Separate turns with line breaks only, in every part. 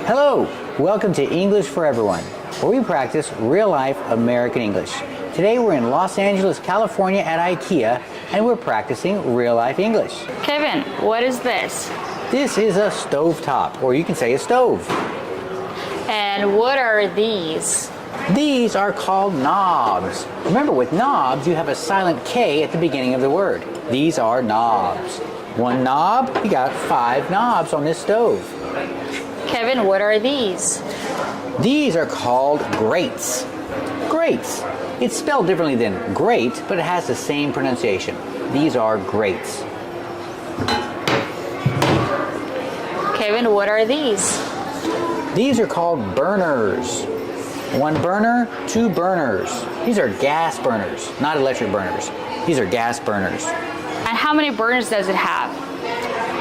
Hello, welcome to English for Everyone, where we practice real-life American English. Today we're in Los Angeles, California at IKEA, and we're practicing real-life English.
Kevin, what is this?
This is a stovetop, or you can say a stove.
And what are these?
These are called knobs. Remember, with knobs, you have a silent K at the beginning of the word. These are knobs. One knob, you got 5 knobs on this stove.
Kevin, what are these?
These are called grates. Grates. It's spelled differently than grate, but it has the same pronunciation. These are grates.
Kevin, what are these?
These are called burners. 1 burner, 2 burners. These are gas burners, not electric burners. These are gas burners.
And how many burners does it have?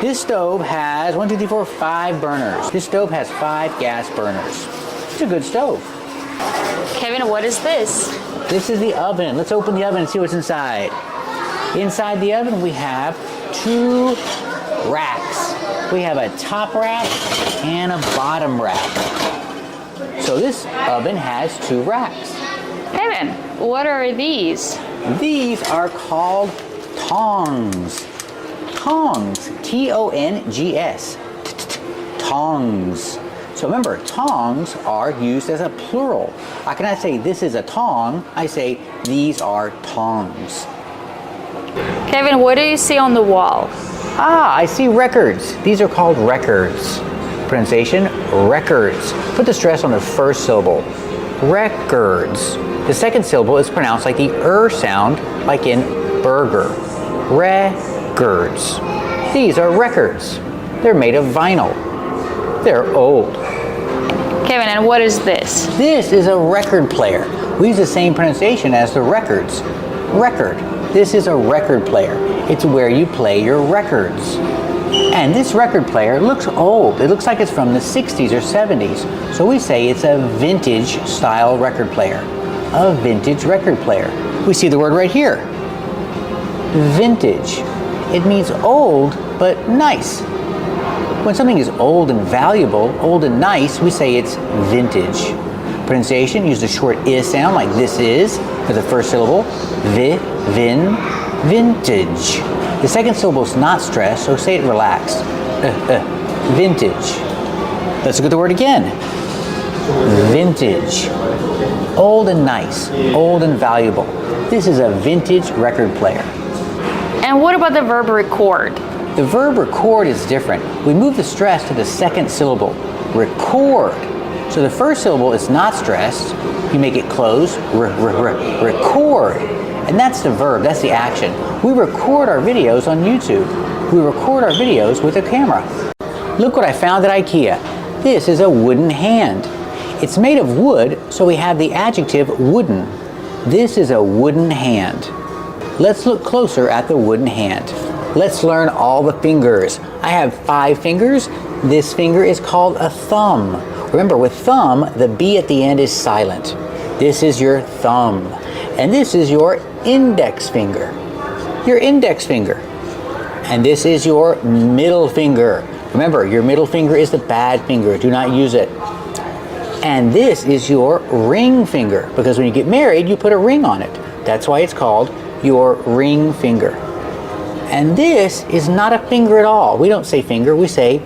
This stove has 1, 2, 3, 4, 5 burners. This stove has 5 gas burners. It's a good stove.
Kevin, what is this?
This is the oven. Let's open the oven and see what's inside. Inside the oven we have 2 racks. We have a top rack and a bottom rack. So this oven has 2 racks.
Kevin, what are these?
These are called tongs. Tongs. T-O-N-G-S. Tongs. So remember, tongs are used as a plural. I cannot say this is a tong. I say these are tongs.
Kevin, what do you see on the wall?
Ah, I see records. These are called records. Pronunciation, records. Put the stress on the first syllable. Records. The second syllable is pronounced like the sound, like in burger. Records. These are records. They're made of vinyl. They're old.
Kevin, and what is this?
This is a record player. We use the same pronunciation as the records. Record. This is a record player. It's where you play your records. And this record player looks old. It looks like it's from the 60s or 70s. So we say it's a vintage style record player. A vintage record player. We see the word right here. Vintage. It means old, but nice. When something is old and valuable, old and nice, we say it's vintage. Pronunciation, use the short I sound like this is for the first syllable. Vin, vintage. The second syllable is not stressed, so say it relaxed. Vintage. Let's look at the word again. Vintage. Old and nice, old and valuable. This is a vintage record player.
And what about the verb record?
The verb record is different. We move the stress to the second syllable. Record. So the first syllable is not stressed. You make it close. Record. And that's the verb, that's the action. We record our videos on YouTube. We record our videos with a camera. Look what I found at IKEA. This is a wooden hand. It's made of wood, so we have the adjective wooden. This is a wooden hand. Let's look closer at the wooden hand. Let's learn all the fingers. I have 5 fingers. This finger is called a thumb. Remember, with thumb, the B at the end is silent. This is your thumb. And this is your index finger. Your index finger. And this is your middle finger. Remember, your middle finger is the bad finger. Do not use it. And this is your ring finger, because when you get married, you put a ring on it. That's why it's called your ring finger. And this is not a finger at all. We don't say finger, we say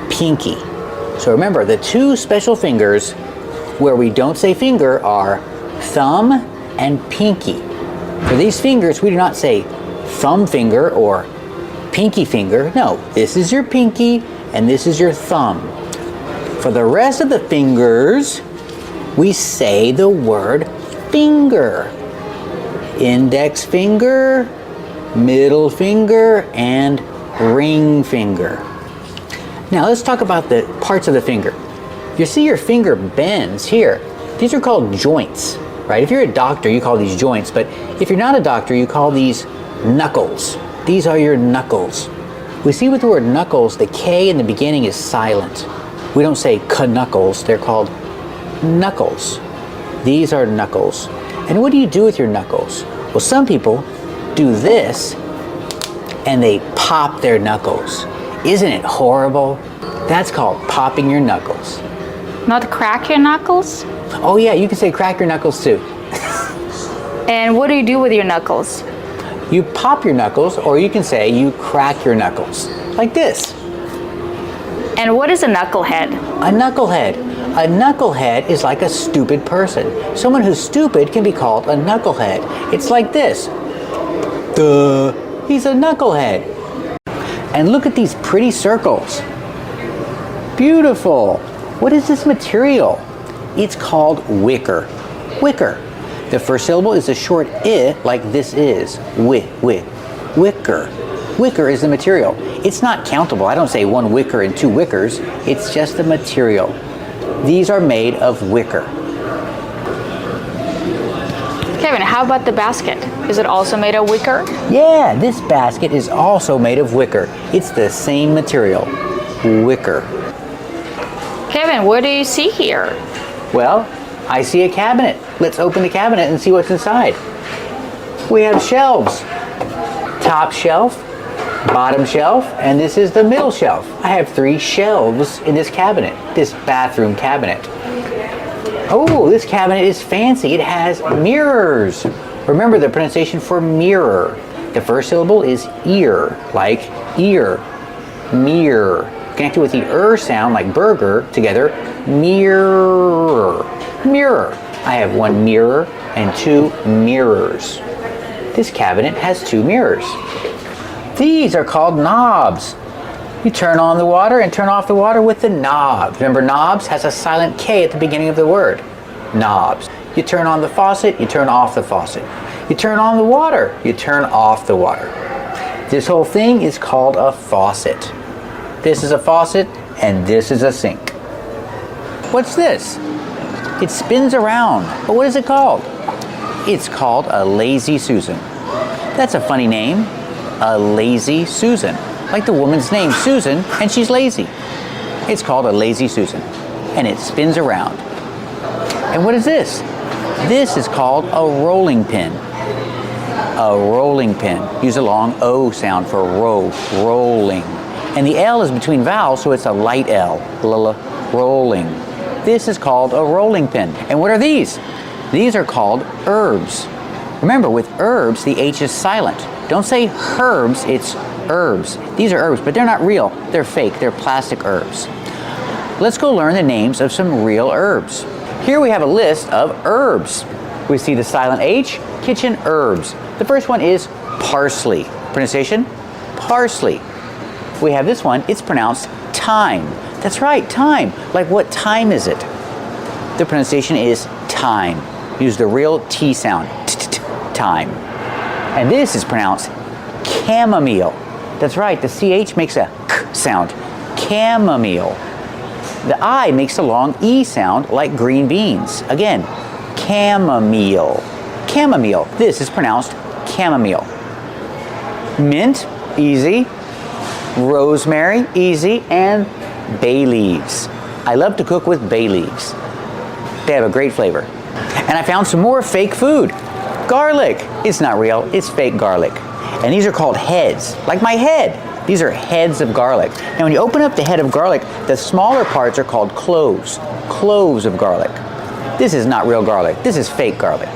pinky. So remember, the 2 special fingers where we don't say finger are thumb and pinky. For these fingers, we do not say thumb finger or pinky finger. No, this is your pinky and this is your thumb. For the rest of the fingers, we say the word finger. Index finger, middle finger, and ring finger. Now let's talk about the parts of the finger. You see your finger bends here. These are called joints, right? If you're a doctor, you call these joints, but if you're not a doctor, you call these knuckles. These are your knuckles. We see with the word knuckles, the K in the beginning is silent. We don't say knuckles, they're called knuckles. These are knuckles. And what do you do with your knuckles? Well, some people do this and they pop their knuckles. Isn't it horrible? That's called popping your knuckles.
Not crack your knuckles?
Oh yeah, you can say crack your knuckles too.
And what do you do with your knuckles?
You pop your knuckles, or you can say you crack your knuckles. Like this.
And what is a knucklehead?
A knucklehead. A knucklehead is like a stupid person. Someone who's stupid can be called a knucklehead. It's like this. Duh. He's a knucklehead. And look at these pretty circles. Beautiful. What is this material? It's called wicker. Wicker. The first syllable is a short I, like this is. Wicker. Wicker is the material. It's not countable. I don't say one wicker and two wickers. It's just the material. These are made of wicker.
Kevin, how about the basket? Is it also made of wicker?
Yeah, this basket is also made of wicker. It's the same material. Wicker.
Kevin, what do you see here?
Well, I see a cabinet. Let's open the cabinet and see what's inside. We have shelves. Top shelf, bottom shelf, and this is the middle shelf. I have 3 shelves in this cabinet, this bathroom cabinet. Oh, this cabinet is fancy. It has mirrors. Remember the pronunciation for mirror. The first syllable is ear, like ear. Mirror. Connected with the sound, like burger, together. Mirror. Mirror. I have 1 mirror and 2 mirrors. This cabinet has 2 mirrors. These are called knobs. You turn on the water and turn off the water with the knob. Remember, knobs has a silent K at the beginning of the word. Knobs. You turn on the faucet, you turn off the faucet. You turn on the water, you turn off the water. This whole thing is called a faucet. This is a faucet and this is a sink. What's this? It spins around. But what is it called? It's called a Lazy Susan. That's a funny name. A Lazy Susan. Like the woman's name, Susan, and she's lazy. It's called a Lazy Susan. And it spins around. And what is this? This is called a rolling pin. A rolling pin. Use a long O sound for row, rolling. And the L is between vowels, so it's a light L. Rolling. This is called a rolling pin. And what are these? These are called herbs. Remember, with herbs, the H is silent. Don't say herbs, it's herbs. These are herbs, but they're not real. They're fake. They're plastic herbs. Let's go learn the names of some real herbs. Here we have a list of herbs. We see the silent H, kitchen herbs. The first one is parsley. Pronunciation? Parsley. We have this one. It's pronounced thyme. That's right, thyme. Like, what time is it? The pronunciation is thyme. Use the real T sound. Thyme. And this is pronounced chamomile. That's right, the CH makes a K sound. Chamomile. The I makes a long E sound like green beans. Again, chamomile. Chamomile. This is pronounced chamomile. Mint, easy. Rosemary, easy. And bay leaves. I love to cook with bay leaves. They have a great flavor. And I found some more fake food. Garlic. It's not real, it's fake garlic. And these are called heads, like my head. These are heads of garlic. Now when you open up the head of garlic, the smaller parts are called cloves. Cloves of garlic. This is not real garlic, this is fake garlic.